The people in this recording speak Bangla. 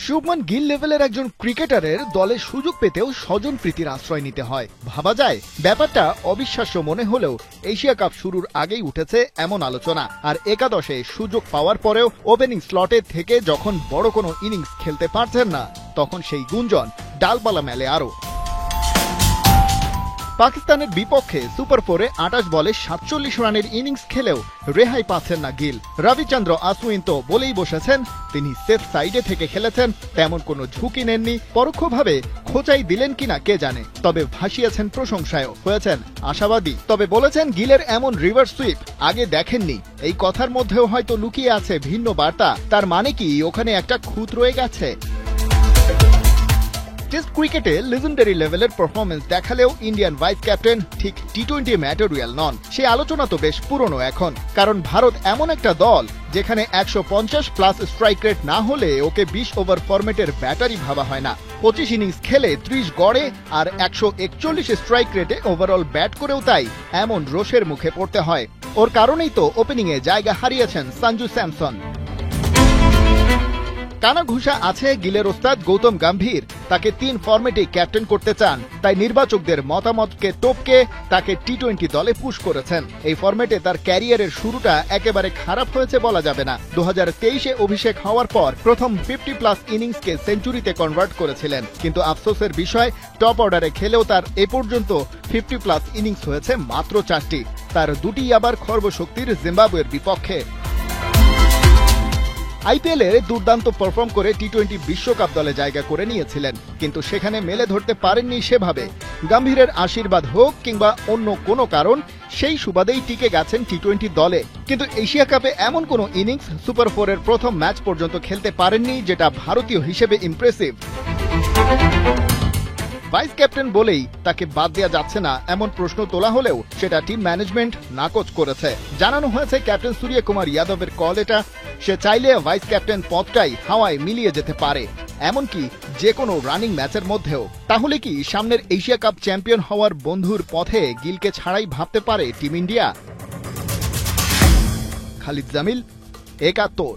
শুভমান গিল লেভেলের একজন ক্রিকেটারের দলে সুযোগ পেতেও স্বজনপ্রীতির আশ্রয় নিতে হয়। ভাবা যায় ব্যাপারটা অবিশ্বাস্য মনে হলেও এশিয়া কাপ শুরুর আগেই উঠেছে এমন আলোচনা। আর একাদশে সুযোগ পাওয়ার পরেও ওপেনিং স্লটে থেকে যখন বড় কোনো ইনিংস খেলতে পারছেন না, তখন সেই গুঞ্জন ডালপালা মেলে আরো। পাকিস্তানের বিপক্ষে সুপার 4-এ 28 বলে 47 রানের ইনিংস খেলেও রেহাই পাচ্ছেন না গিল। রবিচন্দ্র আশ্বিন তো বলেই বসেছেন তিনি সেফ সাইডে থেকে খেলেছেন, তেমন কোনো ঝুঁকি নেননি। পরোক্ষভাবে খোঁচাই দিলেন কিনা কে জানে, তবে ভাসিয়েছেন প্রশংসায়ও, হয়েছেন আশাবাদী। তবে বলেছেন গিলের এমন রিভার্স সুইপ আগে দেখেননি। এই কথার মধ্যেও হয়তো লুকিয়ে আছে ভিন্ন বার্তা। তার মানে কি ওখানে একটা খুঁত রয়ে গেছে? টেস্ট ক্রিকেটে লেজেন্ডারি লেভেলের পারফরমেন্স দেখালেও ইন্ডিয়ান ভাইস ক্যাপ্টেন ঠিক টি-20 ম্যাটেরিয়াল নন। সেই আলোচনা তো বেশ পুরনো এখন, কারণ ভারত এমন একটা দল যেখানে 150+ স্ট্রাইক রেট না হলে ওকে 20 ওভার ফরম্যাটের ব্যাটারি ভাবা হয় না। 25 ইনিংস খেলে 30 গড়ে আর 141 স্ট্রাইক রেটে ওভারঅল ব্যাট করেও তাই এমন রোষের মুখে পড়তে হয়। ওর কারণেই তো ওপেনিংয়ে জায়গা হারিয়েছেন সঞ্জু স্যামসন। কানাঘুষা আছে গিলের ওস্তাদ গৌতম গম্ভীর, তাকে 3 ফরম্যাটে ক্যাপ্টেন করতে চান। তাই নির্বাচকদের মতামতকে টপকে তাকে টি-20 দলে পুশ করেছেন। এই ফরম্যাটে তার ক্যারিয়ারের শুরুটা একেবারে খারাপ হয়েছে বলা যাবে না। 2023-এ অভিষেক হওয়ার পর প্রথম 50+ ইনিংসকে সেঞ্চুরিতে কনভার্ট করেছিলেন, কিন্তু আফসোসের বিষয় টপ অর্ডারে খেলেও তার এ পর্যন্ত 50+ ইনিংস হয়েছে মাত্র 4টি। তার দুটি আবার খর্বশক্তির জিম্বাবুয়ের বিপক্ষে। আইপিএলে দুর্দান্ত পারফর্ম করে টি-20 বিশ্বকাপ দলে জায়গা করে নিয়েছিলেন, কিন্তু সেখানে মেলে ধরতে পারেননি সেভাবে। গম্ভীরের আশীর্বাদ হোক কিংবা অন্য কোনো কারণ, সেই সুবাদেই টিকে গেছেন টি-20 দলে। কিন্তু এশিয়া কাপে এমন কোনো ইনিংস সুপার 4-এর প্রথম ম্যাচ পর্যন্ত খেলতে পারেননি যেটা ভারতীয় হিসেবে ইমপ্রেসিভ। ভাইস ক্যাপ্টেন বলেই তাকে বাদ দেওয়া যাচ্ছে না এমন প্রশ্ন তোলা হলেও সেটা টিম ম্যানেজমেন্ট নাকচ করেছে। জানানো হয়েছে ক্যাপ্টেন সূর্যকুমার যাদবের কল এটা। সে চাইলে ভাইস ক্যাপ্টেন পদটাই হাওয়ায় মিলিয়ে যেতে পারে, এমনকি যে কোনো রানিং ম্যাচের মধ্যেও। তাহলে কি সামনের এশিয়া কাপ চ্যাম্পিয়ন হওয়ার বন্ধুর পথে গিলকে ছাড়াই ভাবতে পারে টিম ইন্ডিয়া? খালিদ জামিল, একাত্তর।